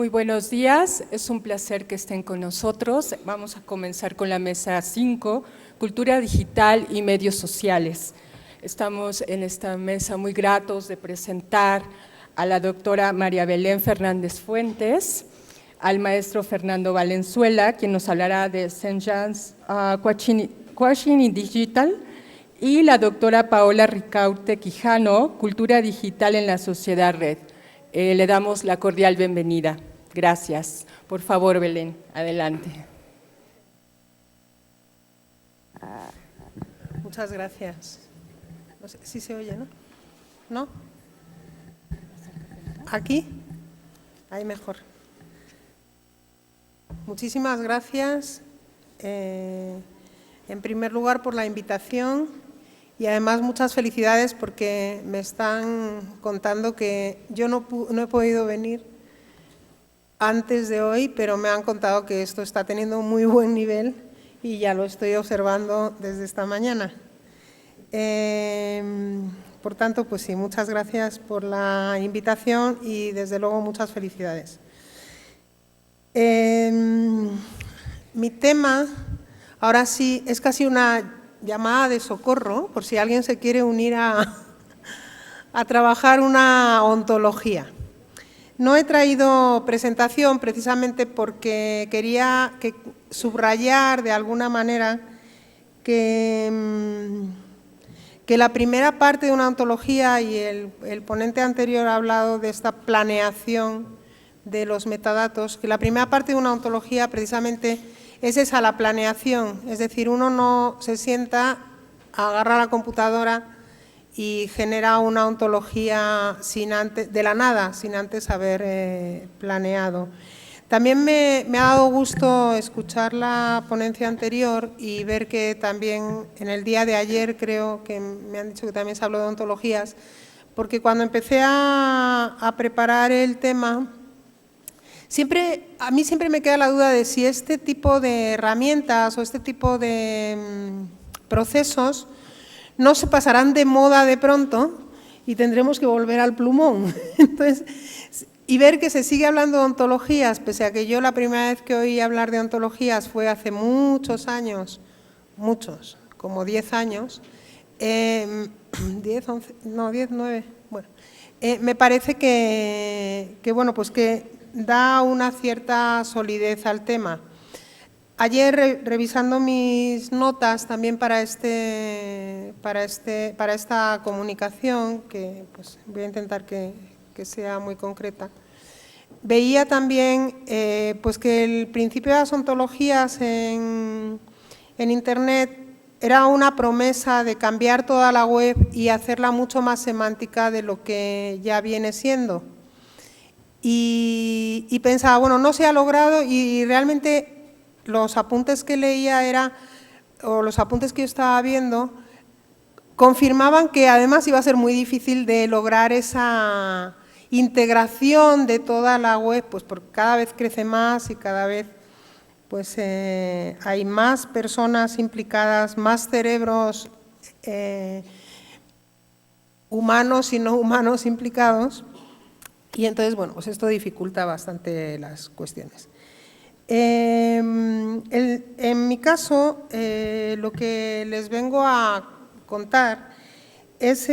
Muy buenos días, es un placer que estén con nosotros. Vamos a comenzar con la mesa 5, Cultura Digital y Medios Sociales. Estamos en esta mesa muy gratos de presentar a la doctora María Belén Fernández Fuentes, al maestro Fernando Valenzuela, quien nos hablará de St. John's Quashing Digital, y la doctora Paola Ricaurte Quijano, Cultura Digital en la Sociedad Red. Le damos la cordial bienvenida. Gracias. Por favor, Belén, adelante. Muchas gracias. No sé si se oye, ¿no? ¿No? ¿Aquí? Ahí mejor. Muchísimas gracias, en primer lugar, por la invitación y además muchas felicidades porque me están contando que yo no he podido venir antes de hoy, pero me han contado que esto está teniendo un muy buen nivel y ya lo estoy observando desde esta mañana. Por tanto, pues sí, muchas gracias por la invitación y desde luego muchas felicidades. Mi tema, ahora sí, es casi una llamada de socorro, por si alguien se quiere unir a trabajar una ontología. No he traído presentación precisamente porque quería subrayar de alguna manera que la primera parte de una ontología, y el ponente anterior ha hablado de esta planeación de los metadatos, que la primera parte de una ontología precisamente es esa, la planeación, es decir, uno no se sienta, agarra la computadora y genera una ontología de la nada, sin antes haber planeado. También me ha dado gusto escuchar la ponencia anterior y ver que también en el día de ayer creo que me han dicho que también se habló de ontologías, porque cuando empecé a preparar el tema, a mí siempre me queda la duda de si este tipo de herramientas o este tipo de procesos no se pasarán de moda de pronto y tendremos que volver al plumón. Entonces, y ver que se sigue hablando de ontologías, pese a que yo la primera vez que oí hablar de ontologías fue hace muchos años, muchos, como 10 años, 10, 11, no, 10, 9, bueno, me parece que bueno, pues que da una cierta solidez al tema. Ayer, revisando mis notas también para esta comunicación, que pues voy a intentar que sea muy concreta, veía también pues que el principio de las ontologías en Internet era una promesa de cambiar toda la web y hacerla mucho más semántica de lo que ya viene siendo. Y pensaba, bueno, no se ha logrado y realmente los apuntes que leía o los apuntes que yo estaba viendo, confirmaban que además iba a ser muy difícil de lograr esa integración de toda la web, pues porque cada vez crece más y cada vez pues hay más personas implicadas, más cerebros humanos y no humanos implicados, y entonces, bueno, pues esto dificulta bastante las cuestiones. En mi caso, lo que les vengo a contar es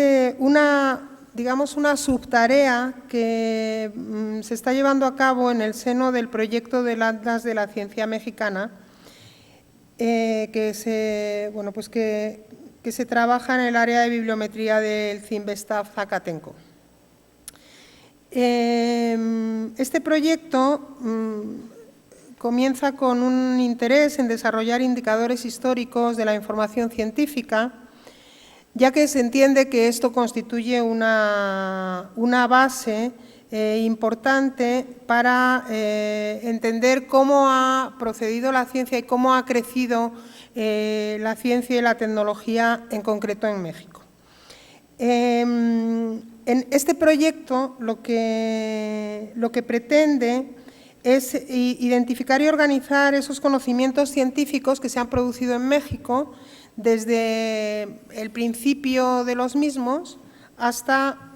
digamos, una subtarea que se está llevando a cabo en el seno del proyecto del Atlas de la Ciencia Mexicana, que se trabaja en el área de bibliometría del CIMBESTAF Zacatenco. Este proyecto comienza con un interés en desarrollar indicadores históricos de la información científica, ya que se entiende que esto constituye una base importante para entender cómo ha procedido la ciencia y cómo ha crecido la ciencia y la tecnología, en concreto en México. En este proyecto lo que pretende es identificar y organizar esos conocimientos científicos que se han producido en México desde el principio de los mismos hasta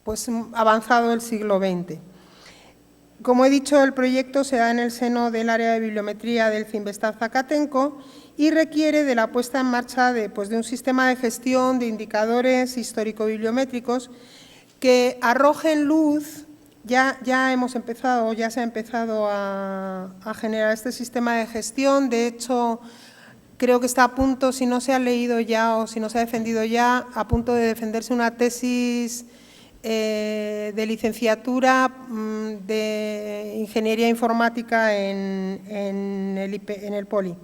pues, avanzado el siglo XX. Como he dicho, el proyecto se da en el seno del área de bibliometría del CIMBESTAB Zacatenco y requiere de la puesta en marcha de un sistema de gestión de indicadores histórico-bibliométricos que arrojen luz. Ya se ha empezado a generar este sistema de gestión. De hecho, creo que está a punto, si no se ha leído ya o si no se ha defendido ya, a punto de defenderse una tesis de licenciatura de Ingeniería Informática en el Poli.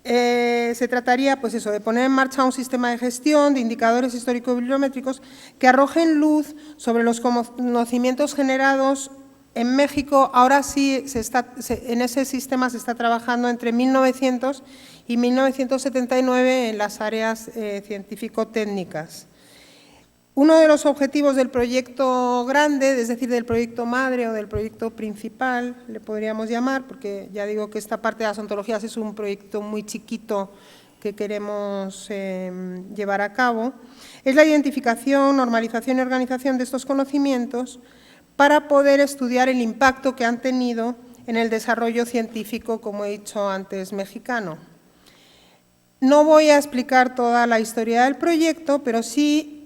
Se trataría de poner en marcha un sistema de gestión de indicadores histórico-bibliométricos que arrojen luz sobre los conocimientos generados en México. Ahora sí, en ese sistema se está trabajando entre 1900 y 1979 en las áreas científico-técnicas. Uno de los objetivos del proyecto grande, es decir, del proyecto madre o del proyecto principal, le podríamos llamar, porque ya digo que esta parte de las ontologías es un proyecto muy chiquito que queremos llevar a cabo, es la identificación, normalización y organización de estos conocimientos para poder estudiar el impacto que han tenido en el desarrollo científico, como he dicho antes, mexicano. No voy a explicar toda la historia del proyecto, pero sí,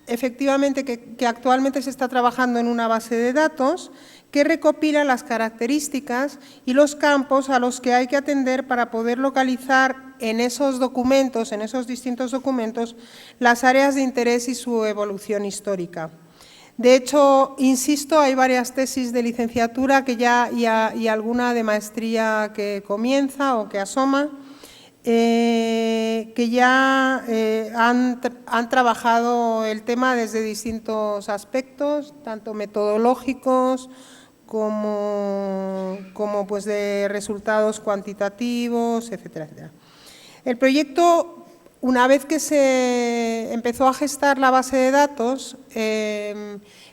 efectivamente, que actualmente se está trabajando en una base de datos que recopila las características y los campos a los que hay que atender para poder localizar en esos documentos, en esos distintos documentos, las áreas de interés y su evolución histórica. De hecho, insisto, hay varias tesis de licenciatura y alguna de maestría que comienza o que asoma, que ya han trabajado el tema desde distintos aspectos, tanto metodológicos como de resultados cuantitativos, etcétera, etcétera. El proyecto, una vez que se empezó a gestar la base de datos,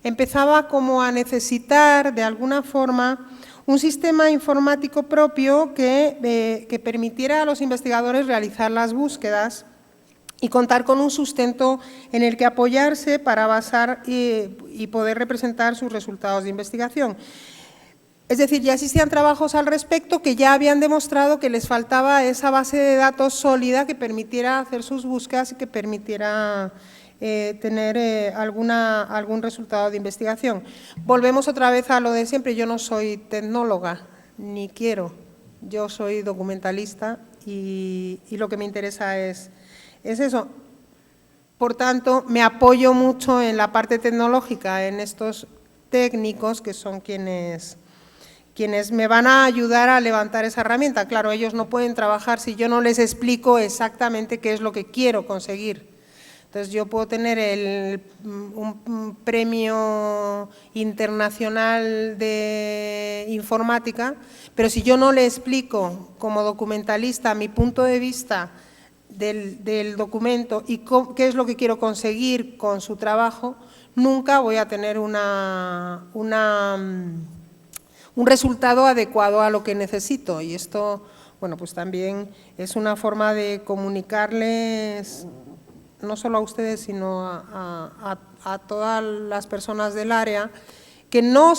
empezaba como a necesitar, de alguna forma, un sistema informático propio que permitiera a los investigadores realizar las búsquedas y contar con un sustento en el que apoyarse para basar y poder representar sus resultados de investigación. Es decir, ya existían trabajos al respecto que ya habían demostrado que les faltaba esa base de datos sólida que permitiera hacer sus búsquedas y que permitiera tener algún resultado de investigación. Volvemos otra vez a lo de siempre, yo no soy tecnóloga, ni quiero, yo soy documentalista y lo que me interesa es eso. Por tanto, me apoyo mucho en la parte tecnológica, en estos técnicos que son quienes me van a ayudar a levantar esa herramienta. Claro, ellos no pueden trabajar si yo no les explico exactamente qué es lo que quiero conseguir. Entonces, yo puedo tener un premio internacional de informática, pero si yo no le explico como documentalista mi punto de vista del documento y qué es lo que quiero conseguir con su trabajo, nunca voy a tener un resultado adecuado a lo que necesito. Y esto, pues también es una forma de comunicarles, no solo a ustedes, sino a todas las personas del área, que no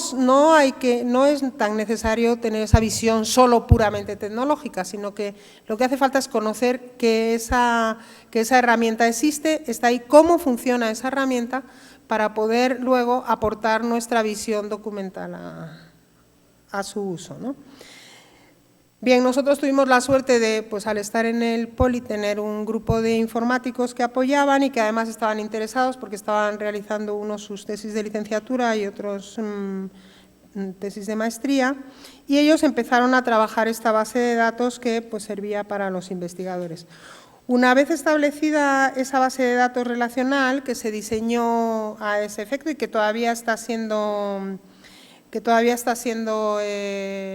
es tan necesario tener esa visión solo puramente tecnológica, sino que lo que hace falta es conocer que esa herramienta existe, está ahí, cómo funciona esa herramienta, para poder luego aportar nuestra visión documental a su uso, ¿no? Bien, nosotros tuvimos la suerte de, al estar en el Poli, tener un grupo de informáticos que apoyaban y que además estaban interesados porque estaban realizando unos sus tesis de licenciatura y otros tesis de maestría, y ellos empezaron a trabajar esta base de datos que servía para los investigadores. Una vez establecida esa base de datos relacional que se diseñó a ese efecto y que todavía está siendo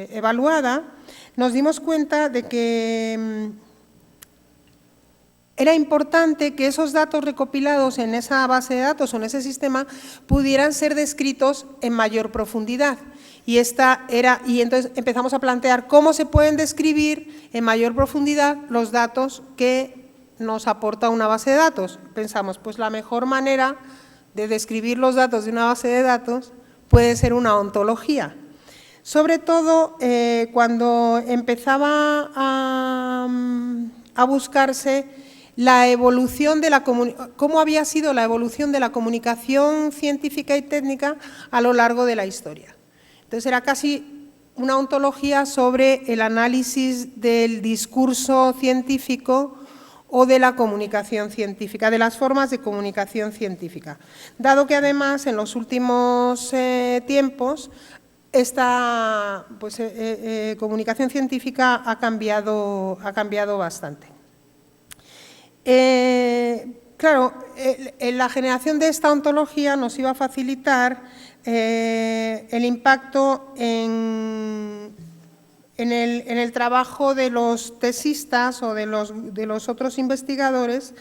evaluada, nos dimos cuenta de que era importante que esos datos recopilados en esa base de datos o en ese sistema pudieran ser descritos en mayor profundidad. Y entonces empezamos a plantear cómo se pueden describir en mayor profundidad los datos que nos aporta una base de datos. Pensamos, la mejor manera de describir los datos de una base de datos puede ser una ontología. Sobre todo cuando empezaba a buscarse la evolución de cómo había sido la evolución de la comunicación científica y técnica a lo largo de la historia. Entonces era casi una ontología sobre el análisis del discurso científico o de la comunicación científica, de las formas de comunicación científica. Dado que además en los últimos tiempos esta comunicación científica ha cambiado bastante. Claro, la generación de esta ontología nos iba a facilitar el impacto en el trabajo de los tesistas o de los otros investigadores,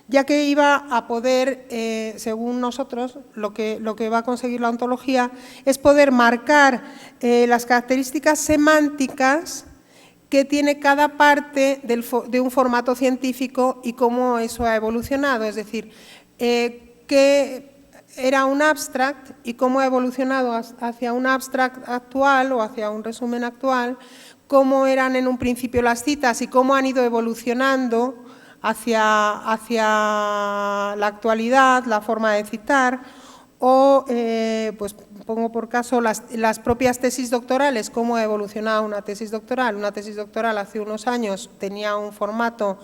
ya que iba a poder, según nosotros, lo que va a conseguir la ontología es poder marcar las características semánticas que tiene cada parte de un formato científico y cómo eso ha evolucionado, es decir, qué era un abstract y cómo ha evolucionado hacia un abstract actual o hacia un resumen actual, cómo eran en un principio las citas y cómo han ido evolucionando hacia la actualidad, la forma de citar, o pues pongo por caso las propias tesis doctorales, cómo ha evolucionado una tesis doctoral. Una tesis doctoral hace unos años tenía un formato,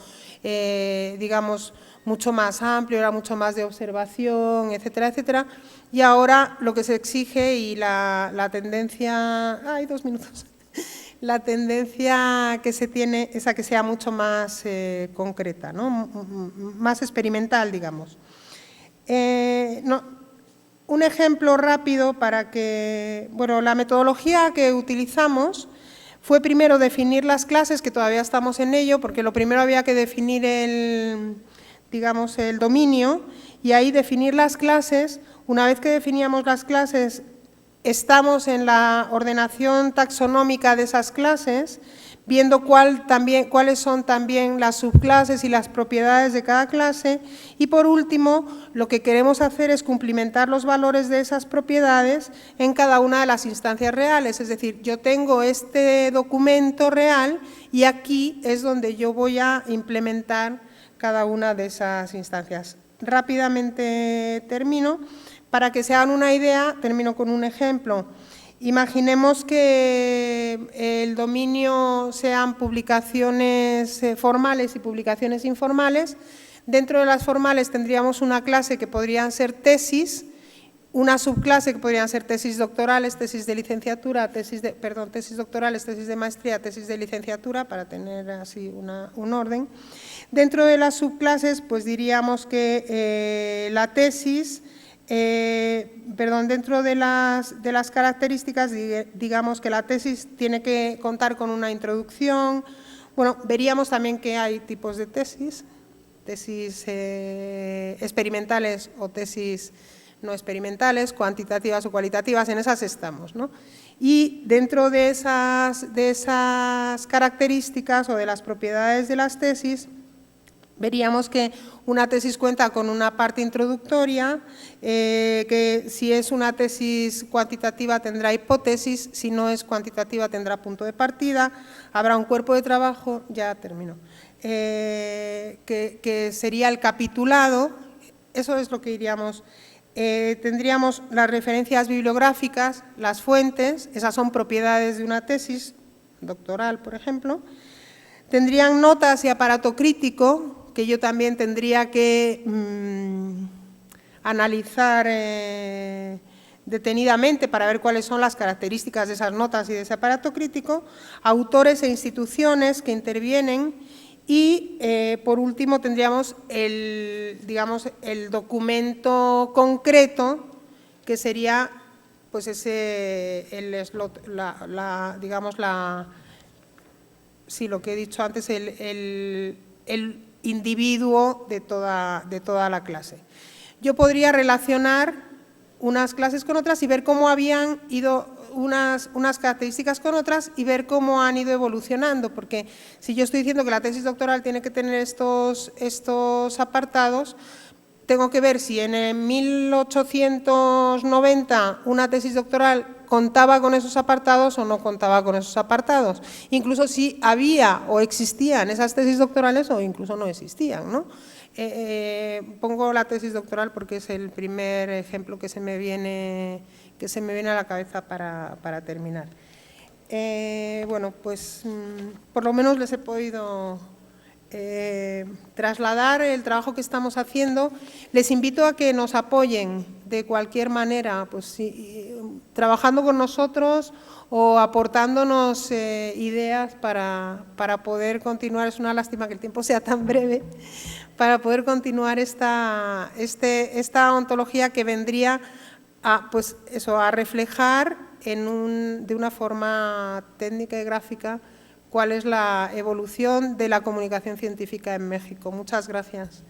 digamos, mucho más amplio, era mucho más de observación, etcétera, etcétera, y ahora lo que se exige y la tendencia… ¡Ay, 2 minutos! La tendencia que se tiene es a que sea mucho más concreta, ¿no? Más experimental, digamos. Un ejemplo rápido para que… Bueno, la metodología que utilizamos fue primero definir las clases, que todavía estamos en ello, porque lo primero había que definir el dominio, y ahí definir las clases. Una vez que definíamos las clases, estamos en la ordenación taxonómica de esas clases, viendo cuáles son también las subclases y las propiedades de cada clase, y por último, lo que queremos hacer es cumplimentar los valores de esas propiedades en cada una de las instancias reales, es decir, yo tengo este documento real y aquí es donde yo voy a implementar cada una de esas instancias. Rápidamente termino. Para que se hagan una idea, termino con un ejemplo. Imaginemos que el dominio sean publicaciones formales y publicaciones informales. Dentro de las formales tendríamos una clase que podrían ser tesis, una subclase que podrían ser tesis doctorales, tesis de licenciatura, tesis doctorales, tesis de maestría, tesis de licenciatura, para tener así un orden. Dentro de las subclases, pues diríamos que la tesis… dentro de las características, digamos que la tesis tiene que contar con una introducción. Bueno, veríamos también que hay tipos de tesis experimentales o tesis no experimentales, cuantitativas o cualitativas, en esas estamos, ¿no? Y dentro de esas características o de las propiedades de las tesis, veríamos que una tesis cuenta con una parte introductoria, que si es una tesis cuantitativa tendrá hipótesis, si no es cuantitativa tendrá punto de partida, habrá un cuerpo de trabajo, ya termino, que sería el capitulado, eso es lo que iríamos. Tendríamos las referencias bibliográficas, las fuentes, esas son propiedades de una tesis doctoral, por ejemplo. Tendrían notas y aparato crítico, que yo también tendría que analizar detenidamente para ver cuáles son las características de esas notas y de ese aparato crítico, autores e instituciones que intervienen y, por último, tendríamos el documento concreto, que sería pues lo que he dicho antes, el individuo de toda la clase. Yo podría relacionar unas clases con otras y ver cómo habían ido unas características con otras y ver cómo han ido evolucionando, porque si yo estoy diciendo que la tesis doctoral tiene que tener estos apartados, tengo que ver si en el 1890 una tesis doctoral contaba con esos apartados o no contaba con esos apartados. Incluso si había o existían esas tesis doctorales o incluso no existían, ¿no? Pongo la tesis doctoral porque es el primer ejemplo que se me viene a la cabeza para terminar. Bueno, pues por lo menos les he podido trasladar el trabajo que estamos haciendo. Les invito a que nos apoyen de cualquier manera, pues trabajando con nosotros o aportándonos ideas para poder continuar. Es una lástima que el tiempo sea tan breve, para poder continuar esta ontología que vendría a, pues eso, a reflejar de una forma técnica y gráfica cuál es la evolución de la comunicación científica en México. Muchas gracias.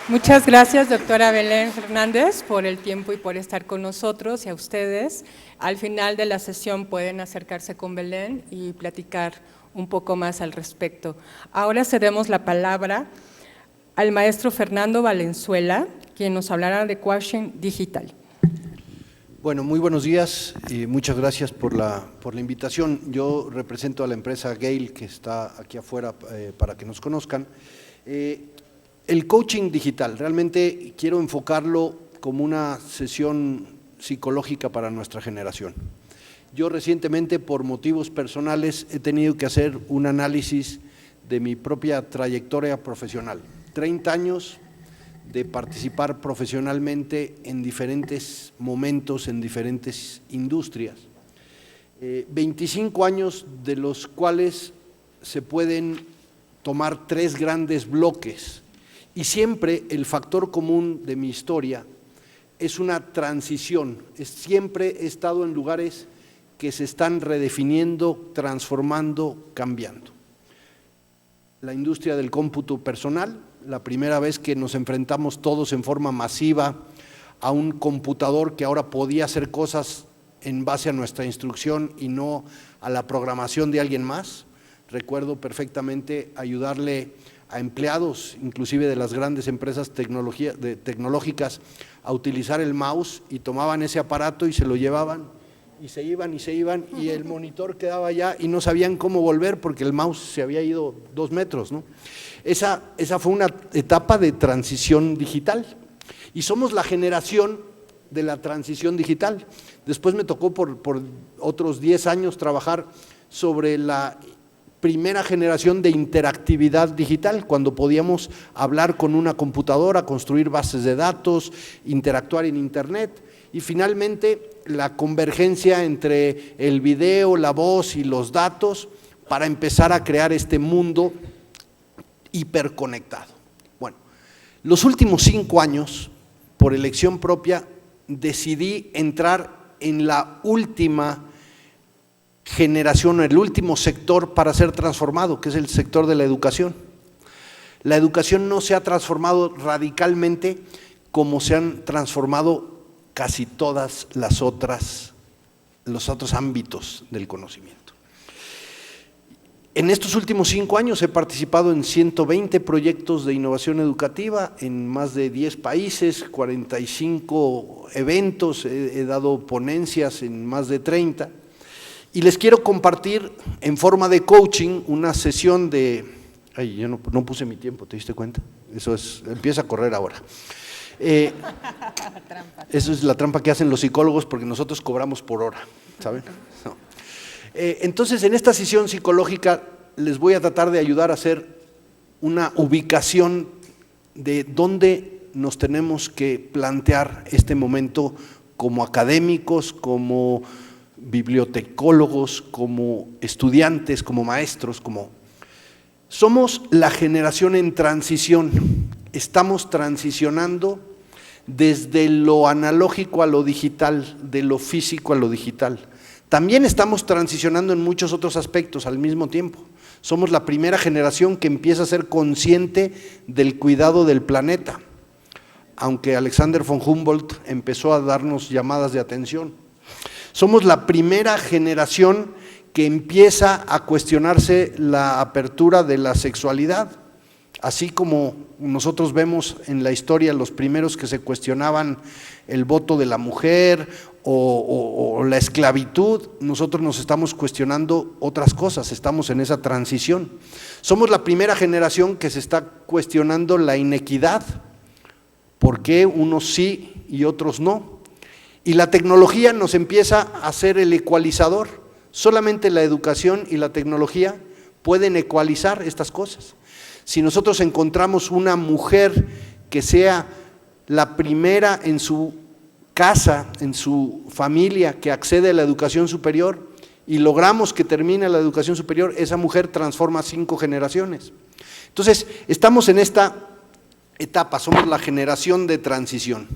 Muchas gracias, doctora Belén Fernández, por el tiempo y por estar con nosotros, y a ustedes. Al final de la sesión pueden acercarse con Belén y platicar un poco más al respecto. Ahora cedemos la palabra al maestro Fernando Valenzuela, quien nos hablará de coaching digital. Bueno, muy buenos días y muchas gracias por la invitación. Yo represento a la empresa Gale, que está aquí afuera para que nos conozcan. El coaching digital, realmente quiero enfocarlo como una sesión psicológica para nuestra generación. Yo recientemente, por motivos personales, he tenido que hacer un análisis de mi propia trayectoria profesional. 30 años de participar profesionalmente en diferentes momentos, en diferentes industrias. 25 años de los cuales se pueden tomar 3 grandes bloques, y siempre el factor común de mi historia es una transición. Siempre he estado en lugares que se están redefiniendo, transformando, cambiando. La industria del cómputo personal, la primera vez que nos enfrentamos todos en forma masiva a un computador que ahora podía hacer cosas en base a nuestra instrucción y no a la programación de alguien más. Recuerdo perfectamente ayudarle a empleados, inclusive de las grandes empresas tecnológicas, a utilizar el mouse, y tomaban ese aparato y se lo llevaban y se iban y el monitor quedaba allá y no sabían cómo volver porque el mouse se había ido 2 metros, ¿no? Esa fue una etapa de transición digital, y somos la generación de la transición digital. Después me tocó por otros 10 años trabajar sobre la primera generación de interactividad digital, cuando podíamos hablar con una computadora, construir bases de datos, interactuar en internet, y finalmente la convergencia entre el video, la voz y los datos para empezar a crear este mundo hiperconectado. Bueno, los últimos 5 años, por elección propia, decidí entrar en la última generación, el último sector para ser transformado, que es el sector de la educación. La educación no se ha transformado radicalmente como se han transformado casi todas los otros ámbitos del conocimiento. En estos últimos 5 años he participado en 120 proyectos de innovación educativa en más de 10 países, 45 eventos, he dado ponencias en más de 30, y les quiero compartir en forma de coaching una sesión de… Ay, yo no puse mi tiempo, ¿te diste cuenta? Eso empieza a correr ahora. Eso es la trampa que hacen los psicólogos, porque nosotros cobramos por hora, ¿saben? No. Entonces, en esta sesión psicológica les voy a tratar de ayudar a hacer una ubicación de dónde nos tenemos que plantear este momento como académicos, como bibliotecólogos, como estudiantes, como maestros, somos la generación en transición. Estamos transicionando desde lo analógico a lo digital, de lo físico a lo digital. También estamos transicionando en muchos otros aspectos al mismo tiempo. Somos la primera generación que empieza a ser consciente del cuidado del planeta, aunque Alexander von Humboldt empezó a darnos llamadas de atención. Somos la primera generación que empieza a cuestionarse la apertura de la sexualidad, así como nosotros vemos en la historia los primeros que se cuestionaban el voto de la mujer o la esclavitud, nosotros nos estamos cuestionando otras cosas, estamos en esa transición. Somos la primera generación que se está cuestionando la inequidad, por qué unos sí y otros no. Y la tecnología nos empieza a ser el ecualizador. Solamente la educación y la tecnología pueden ecualizar estas cosas. Si nosotros encontramos una mujer que sea la primera en su casa, en su familia, que accede a la educación superior y logramos que termine la educación superior, esa mujer transforma 5 generaciones. Entonces, estamos en esta etapa, somos la generación de transición.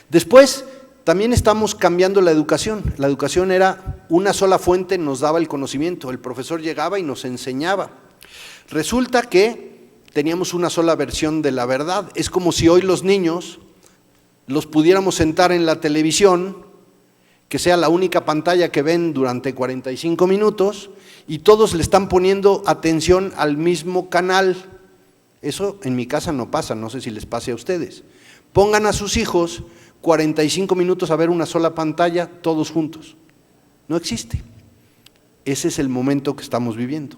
Después, también estamos cambiando la educación. La educación era una sola fuente, nos daba el conocimiento, el profesor llegaba y nos enseñaba. Resulta que teníamos una sola versión de la verdad. Es como si hoy los niños los pudiéramos sentar en la televisión, que sea la única pantalla que ven durante 45 minutos, y todos le están poniendo atención al mismo canal. Eso en mi casa no pasa, no sé si les pase a ustedes. Pongan a sus hijos 45 minutos a ver una sola pantalla, todos juntos. No existe. Ese es el momento que estamos viviendo.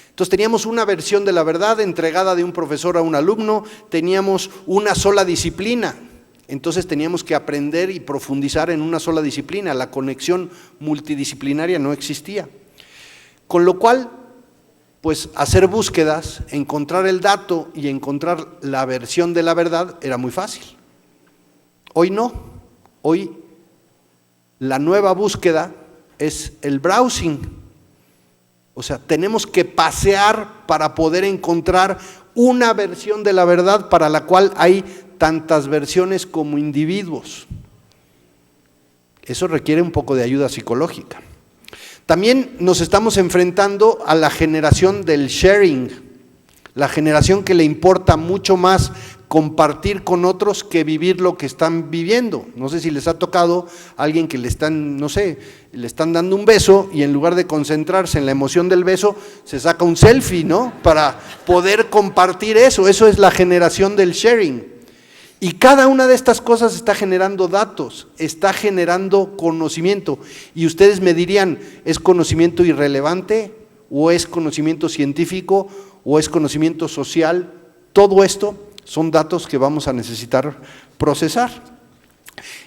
Entonces teníamos una versión de la verdad entregada de un profesor a un alumno, teníamos una sola disciplina, entonces teníamos que aprender y profundizar en una sola disciplina, la conexión multidisciplinaria no existía. Con lo cual, pues hacer búsquedas, encontrar el dato y encontrar la versión de la verdad era muy fácil. Hoy no, hoy la nueva búsqueda es el browsing. O sea, tenemos que pasear para poder encontrar una versión de la verdad para la cual hay tantas versiones como individuos. Eso requiere un poco de ayuda psicológica. También nos estamos enfrentando a la generación del sharing, la generación que le importa mucho más compartir con otros que vivir lo que están viviendo. No sé si les ha tocado a alguien que le están, no sé, le están dando un beso y en lugar de concentrarse en la emoción del beso, se saca un selfie, ¿no? Para poder compartir eso. Eso es la generación del sharing. Y cada una de estas cosas está generando datos, está generando conocimiento. Y ustedes me dirían, ¿es conocimiento irrelevante? ¿O es conocimiento científico? ¿O es conocimiento social? Todo esto son datos que vamos a necesitar procesar.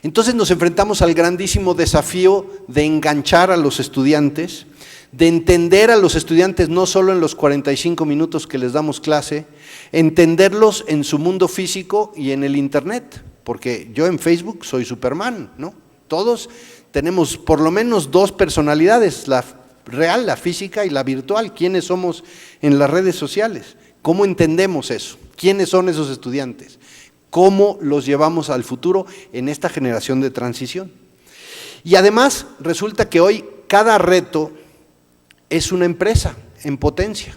Entonces nos enfrentamos al grandísimo desafío de enganchar a los estudiantes, de entender a los estudiantes no solo en los 45 minutos que les damos clase, entenderlos en su mundo físico y en el internet, porque yo en Facebook soy Superman, ¿no? Todos tenemos por lo menos 2 personalidades, la real, la física y la virtual. ¿Quiénes somos en las redes sociales? ¿Cómo entendemos eso? ¿Quiénes son esos estudiantes? ¿Cómo los llevamos al futuro en esta generación de transición? Y además resulta que hoy cada reto es una empresa en potencia.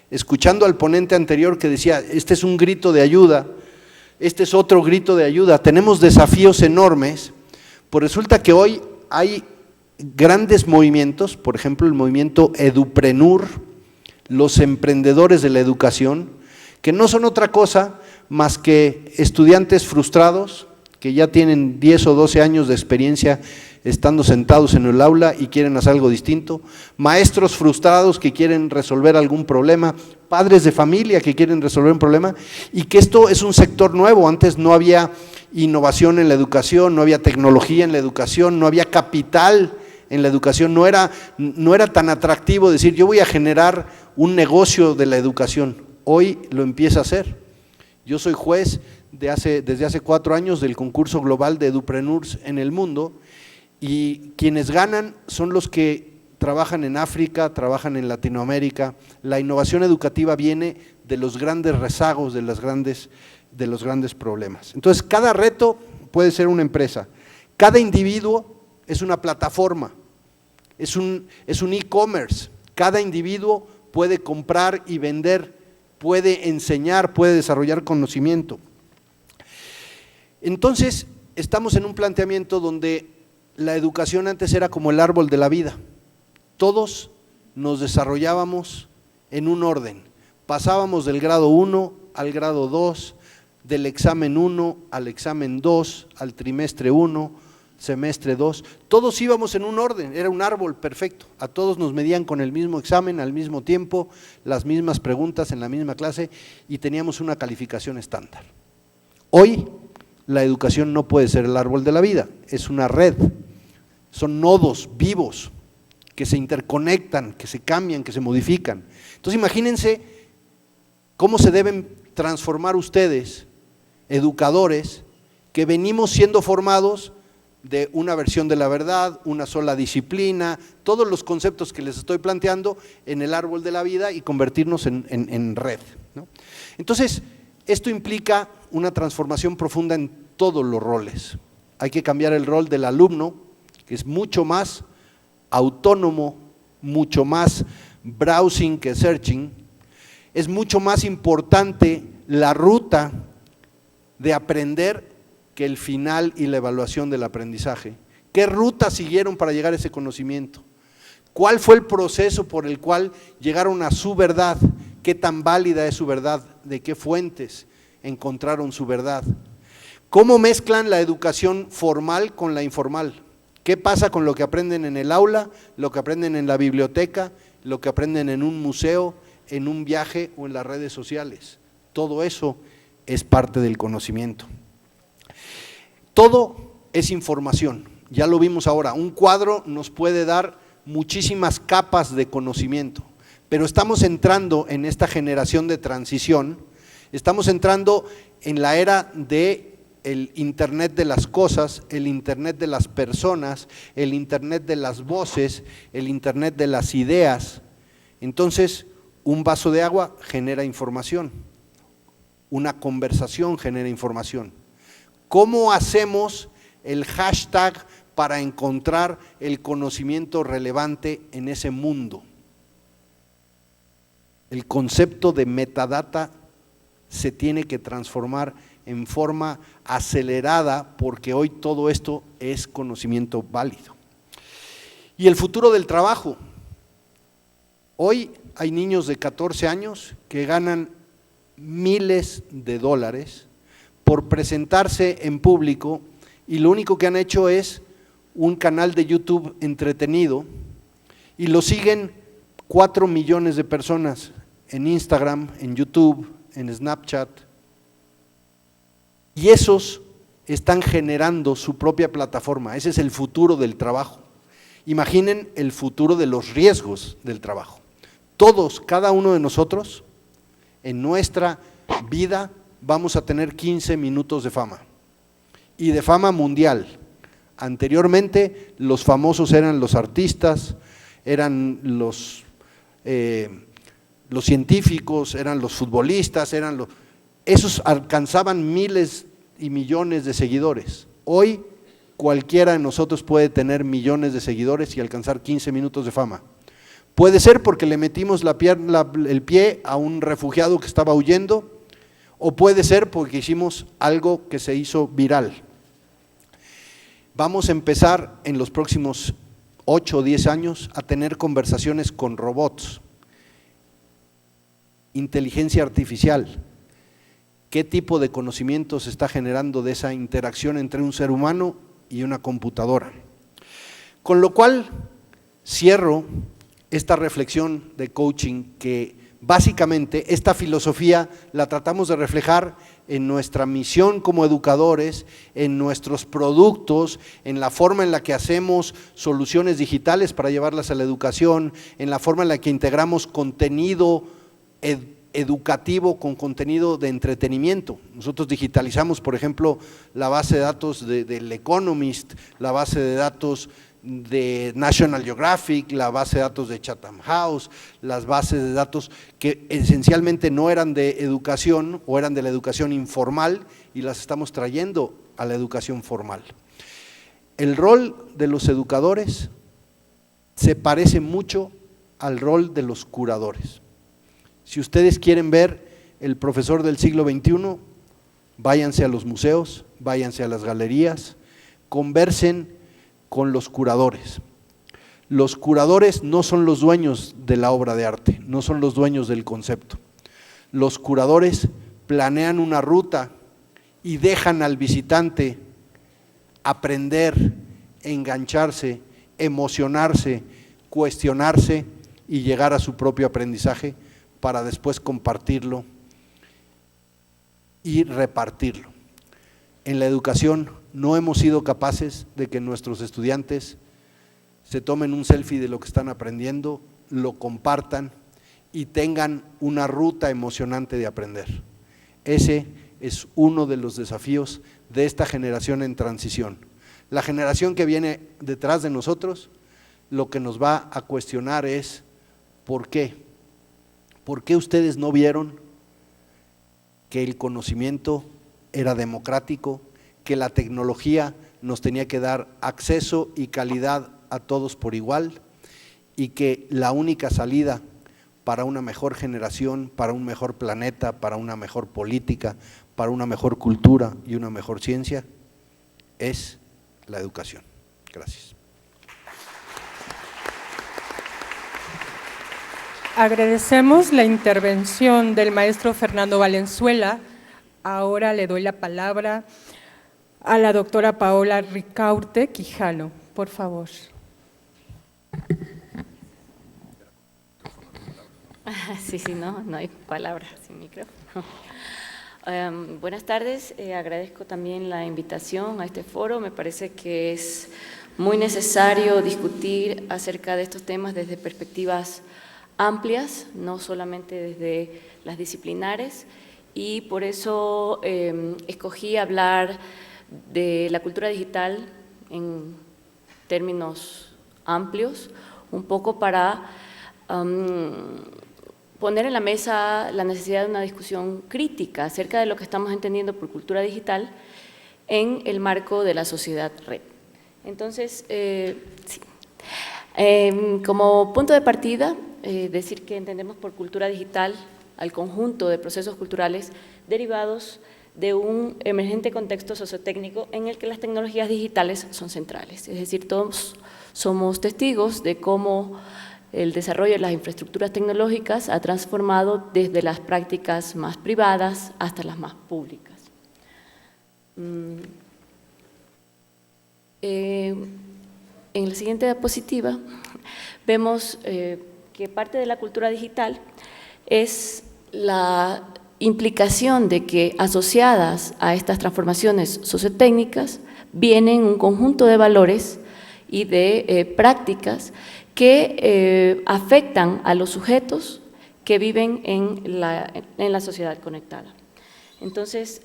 Escuchando al ponente anterior que decía, este es un grito de ayuda, este es otro grito de ayuda, tenemos desafíos enormes, pues resulta que hoy hay grandes movimientos, por ejemplo el movimiento Eduprenur, los emprendedores de la educación, que no son otra cosa más que estudiantes frustrados, que ya tienen 10 o 12 años de experiencia estando sentados en el aula y quieren hacer algo distinto, maestros frustrados que quieren resolver algún problema, padres de familia que quieren resolver un problema, y que esto es un sector nuevo. Antes no había innovación en la educación, no había tecnología en la educación, no había capital en la educación, no era tan atractivo decir yo voy a generar un negocio de la educación. Hoy lo empieza a hacer. Yo soy juez desde hace 4 años del concurso global de Edupreneurs en el mundo, y quienes ganan son los que trabajan en África, trabajan en Latinoamérica. La innovación educativa viene de los grandes rezagos, de los grandes problemas. Entonces, cada reto puede ser una empresa, cada individuo es una plataforma, es un e-commerce, cada individuo puede comprar y vender, puede enseñar, puede desarrollar conocimiento. Entonces, estamos en un planteamiento donde la educación antes era como el árbol de la vida. Todos nos desarrollábamos en un orden. Pasábamos del grado 1 al grado 2, del examen 1 al examen 2, al trimestre 1, semestre 2, todos íbamos en un orden, era un árbol perfecto, a todos nos medían con el mismo examen, al mismo tiempo, las mismas preguntas en la misma clase y teníamos una calificación estándar. Hoy la educación no puede ser el árbol de la vida, es una red, son nodos vivos que se interconectan, que se cambian, que se modifican. Entonces imagínense cómo se deben transformar ustedes, educadores, que venimos siendo formados de una versión de la verdad, una sola disciplina, todos los conceptos que les estoy planteando en el árbol de la vida y convertirnos en red, ¿no? Entonces, esto implica una transformación profunda en todos los roles. Hay que cambiar el rol del alumno, que es mucho más autónomo, mucho más browsing que searching. Es mucho más importante la ruta de aprender que el final y la evaluación del aprendizaje. ¿Qué ruta siguieron para llegar a ese conocimiento? ¿Cuál fue el proceso por el cual llegaron a su verdad? ¿Qué tan válida es su verdad? ¿De qué fuentes encontraron su verdad? ¿Cómo mezclan la educación formal con la informal? ¿Qué pasa con lo que aprenden en el aula, lo que aprenden en la biblioteca, lo que aprenden en un museo, en un viaje o en las redes sociales? Todo eso es parte del conocimiento. Todo es información, ya lo vimos ahora, un cuadro nos puede dar muchísimas capas de conocimiento, pero estamos entrando en esta generación de transición, estamos entrando en la era de el Internet de las cosas, el Internet de las personas, el Internet de las voces, el Internet de las ideas. Entonces, un vaso de agua genera información, una conversación genera información. ¿Cómo hacemos el hashtag para encontrar el conocimiento relevante en ese mundo? El concepto de metadata se tiene que transformar en forma acelerada porque hoy todo esto es conocimiento válido. Y el futuro del trabajo. Hoy hay niños de 14 años que ganan miles de dólares por presentarse en público y lo único que han hecho es un canal de YouTube entretenido y lo siguen 4 millones de personas en Instagram, en YouTube, en Snapchat y esos están generando su propia plataforma. Ese es el futuro del trabajo. Imaginen el futuro de los riesgos del trabajo. Todos, cada uno de nosotros en nuestra vida vamos a tener 15 minutos de fama y de fama mundial. Anteriormente los famosos eran los artistas, eran los científicos, eran los futbolistas, esos alcanzaban miles y millones de seguidores. Hoy cualquiera de nosotros puede tener millones de seguidores y alcanzar 15 minutos de fama. Puede ser porque le metimos el pie a un refugiado que estaba huyendo, o puede ser porque hicimos algo que se hizo viral. Vamos a empezar en los próximos 8 o 10 años a tener conversaciones con robots, inteligencia artificial. ¿Qué tipo de conocimiento se está generando de esa interacción entre un ser humano y una computadora? Con lo cual cierro esta reflexión de coaching que básicamente esta filosofía la tratamos de reflejar en nuestra misión como educadores, en nuestros productos, en la forma en la que hacemos soluciones digitales para llevarlas a la educación, en la forma en la que integramos contenido educativo con contenido de entretenimiento. Nosotros digitalizamos, por ejemplo, la base de datos del Economist, la base de datos de National Geographic, la base de datos de Chatham House, las bases de datos que esencialmente no eran de educación o eran de la educación informal y las estamos trayendo a la educación formal. El rol de los educadores se parece mucho al rol de los curadores. Si ustedes quieren ver el profesor del siglo XXI, váyanse a los museos, váyanse a las galerías, conversen con los curadores. Los curadores no son los dueños de la obra de arte, no son los dueños del concepto. Los curadores planean una ruta y dejan al visitante aprender, engancharse, emocionarse, cuestionarse y llegar a su propio aprendizaje para después compartirlo y repartirlo. En la educación no hemos sido capaces de que nuestros estudiantes se tomen un selfie de lo que están aprendiendo, lo compartan y tengan una ruta emocionante de aprender. Ese es uno de los desafíos de esta generación en transición. La generación que viene detrás de nosotros, lo que nos va a cuestionar es ¿por qué? ¿Por qué ustedes no vieron que el conocimiento era democrático, que la tecnología nos tenía que dar acceso y calidad a todos por igual y que la única salida para una mejor generación, para un mejor planeta, para una mejor política, para una mejor cultura y una mejor ciencia es la educación? Gracias. Agradecemos la intervención del maestro Fernando Valenzuela. Ahora le doy la palabra a la doctora Paola Ricaurte Quijano, por favor. Sí, no hay palabras sin micrófono. Buenas tardes, agradezco también la invitación a este foro. Me parece que es muy necesario discutir acerca de estos temas desde perspectivas amplias, no solamente desde las disciplinares, y por eso escogí hablar de la cultura digital en términos amplios, un poco para poner en la mesa la necesidad de una discusión crítica acerca de lo que estamos entendiendo por cultura digital en el marco de la sociedad red. Entonces, sí. Como punto de partida, decir que entendemos por cultura digital al conjunto de procesos culturales derivados de un emergente contexto sociotécnico en el que las tecnologías digitales son centrales. Es decir, todos somos testigos de cómo el desarrollo de las infraestructuras tecnológicas ha transformado desde las prácticas más privadas hasta las más públicas. En la siguiente diapositiva vemos que parte de la cultura digital es la implicación de que asociadas a estas transformaciones sociotécnicas vienen un conjunto de valores y de prácticas que afectan a los sujetos que viven en la sociedad conectada. Entonces,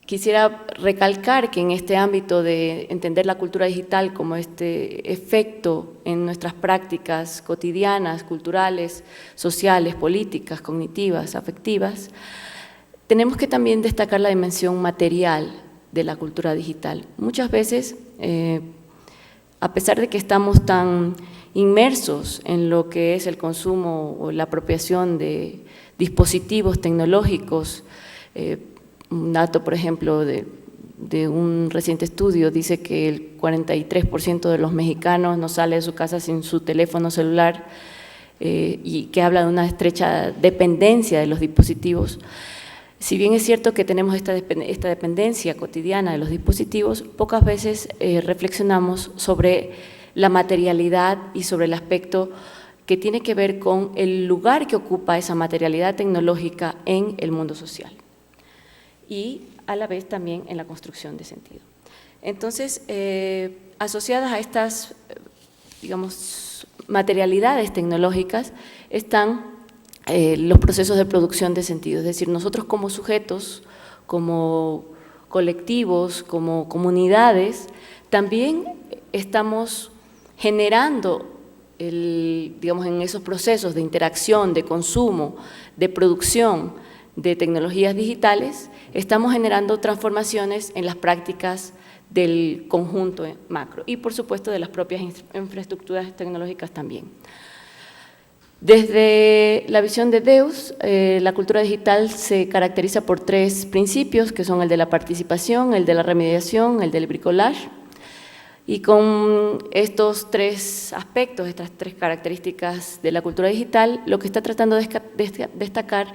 quisiera recalcar que en este ámbito de entender la cultura digital como este efecto en nuestras prácticas cotidianas, culturales, sociales, políticas, cognitivas, afectivas, tenemos que también destacar la dimensión material de la cultura digital. Muchas veces, a pesar de que estamos tan inmersos en lo que es el consumo o la apropiación de dispositivos tecnológicos, un dato, por ejemplo, de un reciente estudio dice que el 43% de los mexicanos no sale de su casa sin su teléfono celular y que habla de una estrecha dependencia de los dispositivos. Si bien es cierto que tenemos esta dependencia cotidiana de los dispositivos, pocas veces reflexionamos sobre la materialidad y sobre el aspecto que tiene que ver con el lugar que ocupa esa materialidad tecnológica en el mundo social y a la vez también en la construcción de sentido. Entonces, asociadas a estas, digamos, materialidades tecnológicas están los procesos de producción de sentido, es decir, nosotros como sujetos, como colectivos, como comunidades, también estamos generando, digamos, en esos procesos de interacción, de consumo, de producción de tecnologías digitales, estamos generando transformaciones en las prácticas del conjunto macro y, por supuesto, de las propias infraestructuras tecnológicas también. Desde la visión de Deus, la cultura digital se caracteriza por tres principios, que son el de la participación, el de la remediación, el del bricolage, Y con estos tres aspectos, estas tres características de la cultura digital, lo que está tratando de destacar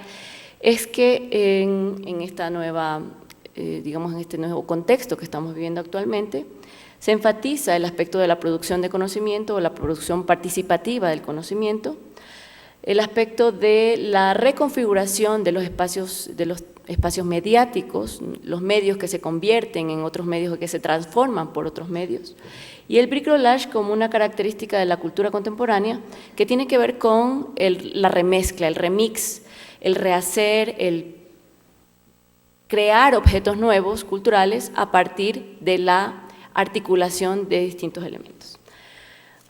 es que en esta nueva, digamos, en este nuevo contexto que estamos viviendo actualmente, se enfatiza el aspecto de la producción de conocimiento o la producción participativa del conocimiento, el aspecto de la reconfiguración de los espacios mediáticos, los medios que se convierten en otros medios o que se transforman por otros medios, y el bricolage como una característica de la cultura contemporánea que tiene que ver con la remezcla, el remix, el rehacer, el crear objetos nuevos, culturales, a partir de la articulación de distintos elementos.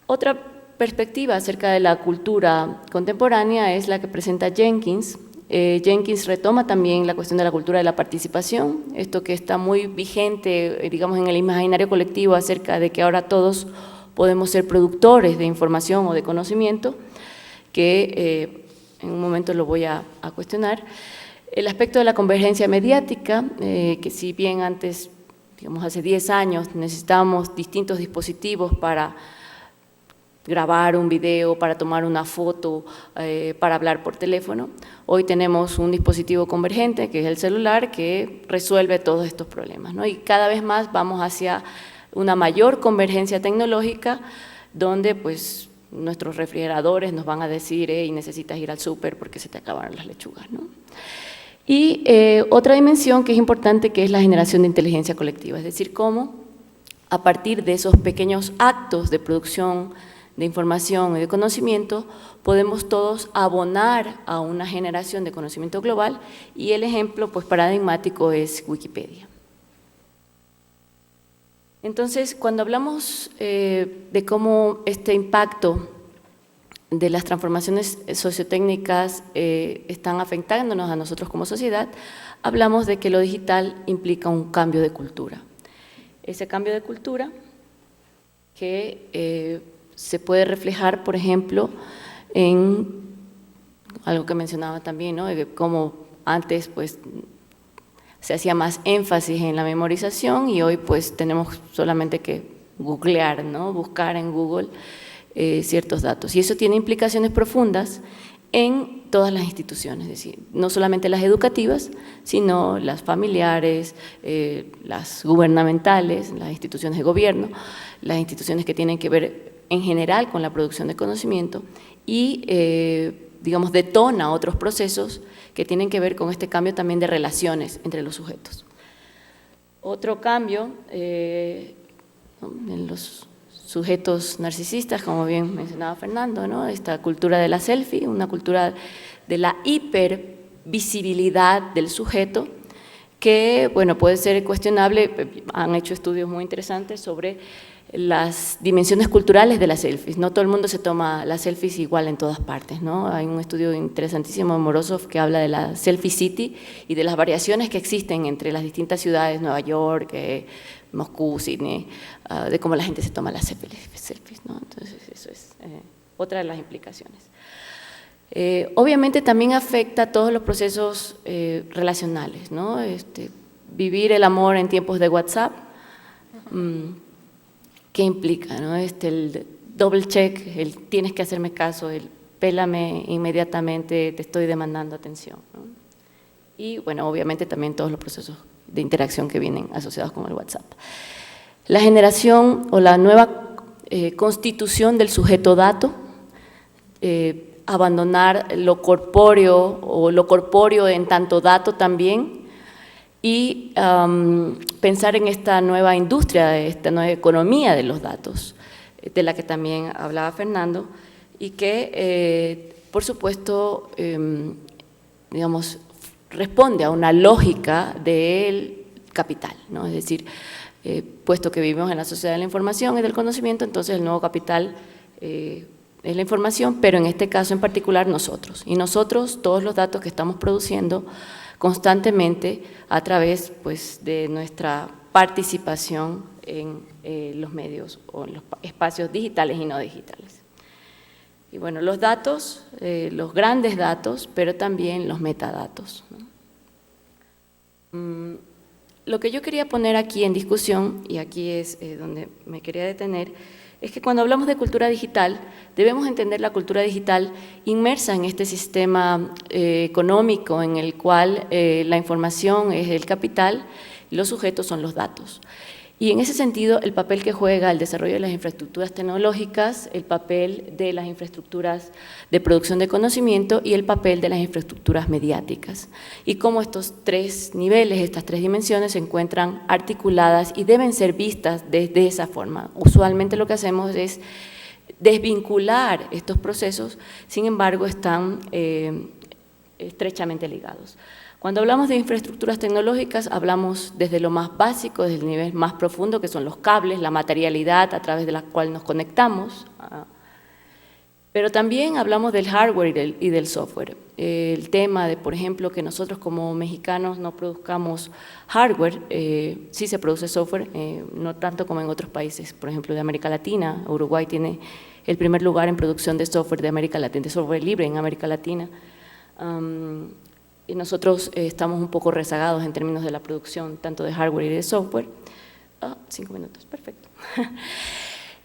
Otra perspectiva acerca de la cultura contemporánea es la que presenta Jenkins. Jenkins retoma también la cuestión de la cultura de la participación, esto que está muy vigente, digamos, en el imaginario colectivo acerca de que ahora todos podemos ser productores de información o de conocimiento, que en un momento lo voy a cuestionar. El aspecto de la convergencia mediática, que si bien antes, digamos, hace 10 años necesitábamos distintos dispositivos para grabar un video, para tomar una foto, para hablar por teléfono. Hoy tenemos un dispositivo convergente, que es el celular, que resuelve todos estos problemas, ¿no? Y cada vez más vamos hacia una mayor convergencia tecnológica, donde pues nuestros refrigeradores nos van a decir, y necesitas ir al súper porque se te acabaron las lechugas, ¿no? Y otra dimensión que es importante, que es la generación de inteligencia colectiva, es decir, cómo a partir de esos pequeños actos de producción de información y de conocimiento, podemos todos abonar a una generación de conocimiento global, y el ejemplo pues paradigmático es Wikipedia. Entonces, cuando hablamos de cómo este impacto de las transformaciones sociotécnicas están afectándonos a nosotros como sociedad, hablamos de que lo digital implica un cambio de cultura. Ese cambio de cultura que se puede reflejar, por ejemplo, en algo que mencionaba también, ¿no? De cómo antes pues, se hacía más énfasis en la memorización y hoy pues tenemos solamente que googlear, ¿no? Buscar en Google ciertos datos. Y eso tiene implicaciones profundas en todas las instituciones, es decir, no solamente las educativas, sino las familiares, las gubernamentales, las instituciones de gobierno, las instituciones que tienen que ver en general con la producción de conocimiento y, digamos, detona otros procesos que tienen que ver con este cambio también de relaciones entre los sujetos. Otro cambio en los sujetos narcisistas, como bien mencionaba Fernando, ¿no? Esta cultura de la selfie, una cultura de la hipervisibilidad del sujeto, que, bueno, puede ser cuestionable. Han hecho estudios muy interesantes sobre las dimensiones culturales de las selfies. No todo el mundo se toma las selfies igual en todas partes, ¿no? Hay un estudio interesantísimo de Morozov que habla de la selfie city y de las variaciones que existen entre las distintas ciudades, Nueva York, Moscú, Sydney, de cómo la gente se toma las selfies, ¿no? Entonces, eso es otra de las implicaciones. Obviamente también afecta a todos los procesos relacionales, ¿no? Vivir el amor en tiempos de WhatsApp, ¿qué implica, no? El double check, el tienes que hacerme caso, el pélame inmediatamente, te estoy demandando atención, ¿no? Y, bueno, obviamente también todos los procesos de interacción que vienen asociados con el WhatsApp. La generación o la nueva constitución del sujeto dato, abandonar lo corpóreo o lo corpóreo en tanto dato también, y pensar en esta nueva industria, esta nueva economía de los datos, de la que también hablaba Fernando, y que, por supuesto, digamos, responde a una lógica del capital, ¿no? Es decir, puesto que vivimos en la sociedad de la información y del conocimiento, entonces el nuevo capital es la información, pero en este caso en particular nosotros. Y nosotros, todos los datos que estamos produciendo constantemente a través pues, de nuestra participación en los medios o en los espacios digitales y no digitales. Y bueno, los datos, los grandes datos, pero también los metadatos, ¿no? lo que yo quería poner aquí en discusión, y aquí es donde me quería detener, es que cuando hablamos de cultura digital, debemos entender la cultura digital inmersa en este sistema económico en el cual la información es el capital y los sujetos son los datos. Y en ese sentido, el papel que juega el desarrollo de las infraestructuras tecnológicas, el papel de las infraestructuras de producción de conocimiento y el papel de las infraestructuras mediáticas. Y cómo estos tres niveles, estas tres dimensiones se encuentran articuladas y deben ser vistas desde esa forma. Usualmente lo que hacemos es desvincular estos procesos, sin embargo, están estrechamente ligados. Cuando hablamos de infraestructuras tecnológicas, hablamos desde lo más básico, desde el nivel más profundo, que son los cables, la materialidad a través de la cual nos conectamos, pero también hablamos del hardware y del software. El tema de, por ejemplo, que nosotros como mexicanos no produzcamos hardware, sí se produce software, no tanto como en otros países, por ejemplo, de América Latina. Uruguay tiene el primer lugar en producción de software de América Latina, de software libre en América Latina. Y nosotros estamos un poco rezagados en términos de la producción, tanto de hardware y de software. 5 minutos, perfecto.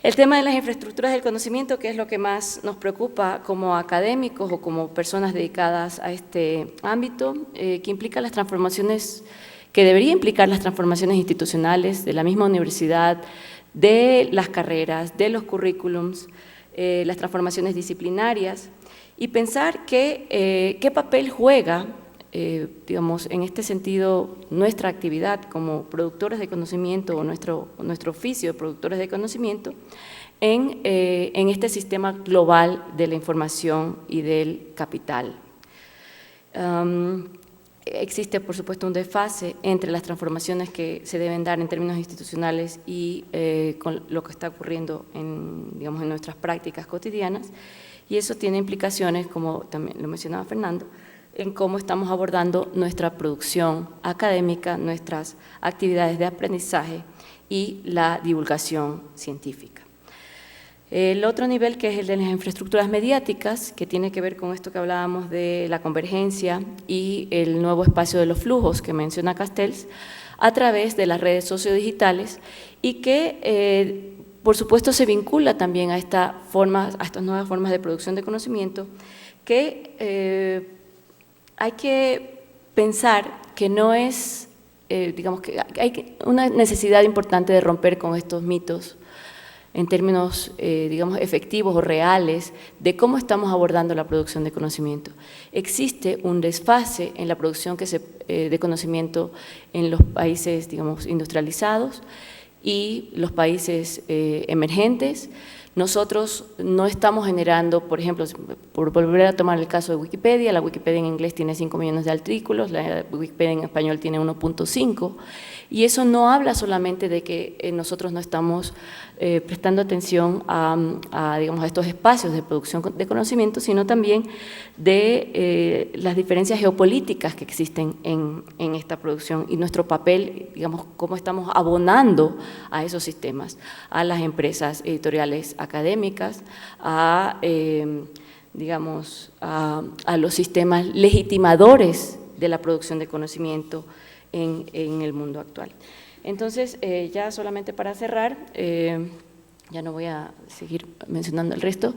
El tema de las infraestructuras del conocimiento, que es lo que más nos preocupa como académicos o como personas dedicadas a este ámbito, que implica las transformaciones, que debería implicar las transformaciones institucionales de la misma universidad, de las carreras, de los currículums, las transformaciones disciplinarias, y pensar qué papel juega, digamos, en este sentido, nuestra actividad como productores de conocimiento o nuestro oficio de productores de conocimiento en este sistema global de la información y del capital. Existe, por supuesto, un desfase entre las transformaciones que se deben dar en términos institucionales y con lo que está ocurriendo digamos, en nuestras prácticas cotidianas, y eso tiene implicaciones, como también lo mencionaba Fernando, en cómo estamos abordando nuestra producción académica, nuestras actividades de aprendizaje y la divulgación científica. El otro nivel, que es el de las infraestructuras mediáticas, que tiene que ver con esto que hablábamos de la convergencia y el nuevo espacio de los flujos que menciona Castells, a través de las redes sociodigitales, y que por supuesto se vincula también a estas nuevas formas de producción de conocimiento, que hay que pensar que no es, digamos que hay una necesidad importante de romper con estos mitos en términos, digamos, efectivos o reales de cómo estamos abordando la producción de conocimiento. Existe un desfase en la producción de conocimiento en los países, digamos, industrializados y los países emergentes. Nosotros no estamos generando, por ejemplo, por volver a tomar el caso de Wikipedia, la Wikipedia en inglés tiene 5 millones de artículos, la Wikipedia en español tiene 1.5, y eso no habla solamente de que nosotros no estamos prestando atención digamos, a estos espacios de producción de conocimiento, sino también de las diferencias geopolíticas que existen en esta producción y nuestro papel, digamos, cómo estamos abonando a esos sistemas, a las empresas editoriales académicas, digamos, a los sistemas legitimadores de la producción de conocimiento en el mundo actual. Entonces, ya solamente para cerrar, ya no voy a seguir mencionando el resto.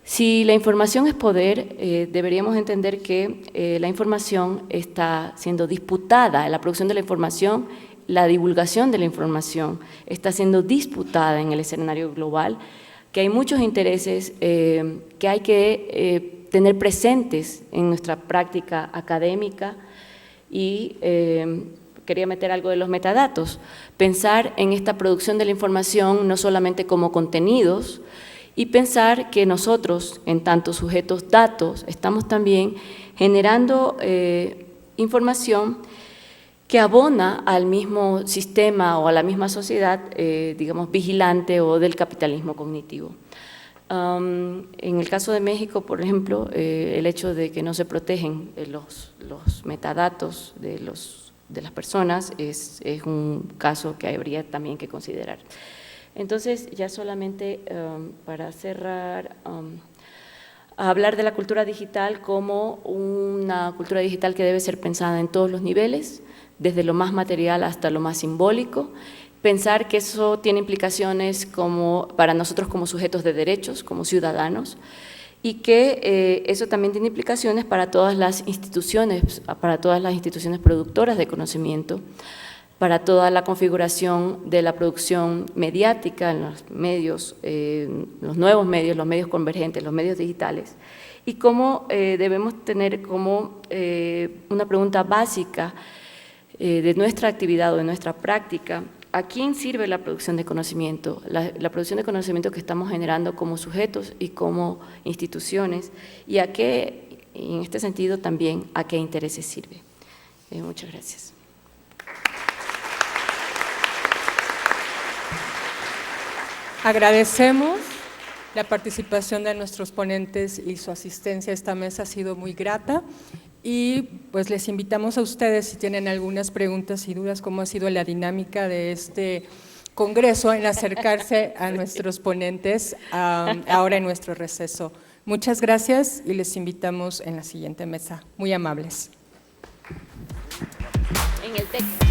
Si la información es poder, deberíamos entender que la información está siendo disputada, la producción de la información, la divulgación de la información está siendo disputada en el escenario global, que hay muchos intereses que hay que tener presentes en nuestra práctica académica, y quería meter algo de los metadatos, pensar en esta producción de la información no solamente como contenidos, y pensar que nosotros, en tanto sujetos datos, estamos también generando información que abona al mismo sistema o a la misma sociedad, digamos, vigilante o del capitalismo cognitivo. En el caso de México, por ejemplo, el hecho de que no se protegen los metadatos de las personas es un caso que habría también que considerar. Entonces, ya solamente para cerrar, hablar de la cultura digital como una cultura digital que debe ser pensada en todos los niveles, desde lo más material hasta lo más simbólico, pensar que eso tiene implicaciones para nosotros como sujetos de derechos, como ciudadanos, y que eso también tiene implicaciones para todas las instituciones productoras de conocimiento, para toda la configuración de la producción mediática en los medios, los nuevos medios, los medios convergentes, los medios digitales, y cómo debemos tener como una pregunta básica de nuestra actividad o de nuestra práctica: ¿a quién sirve la producción de conocimiento? La producción de conocimiento que estamos generando como sujetos y como instituciones, y a qué, en este sentido también, a qué intereses sirve. Muchas gracias. Agradecemos la participación de nuestros ponentes y su asistencia a esta mesa ha sido muy grata. Y pues les invitamos a ustedes, si tienen algunas preguntas y dudas, cómo ha sido la dinámica de este congreso, en acercarse a nuestros ponentes ahora en nuestro receso. Muchas gracias y les invitamos en la siguiente mesa. Muy amables. En el texto.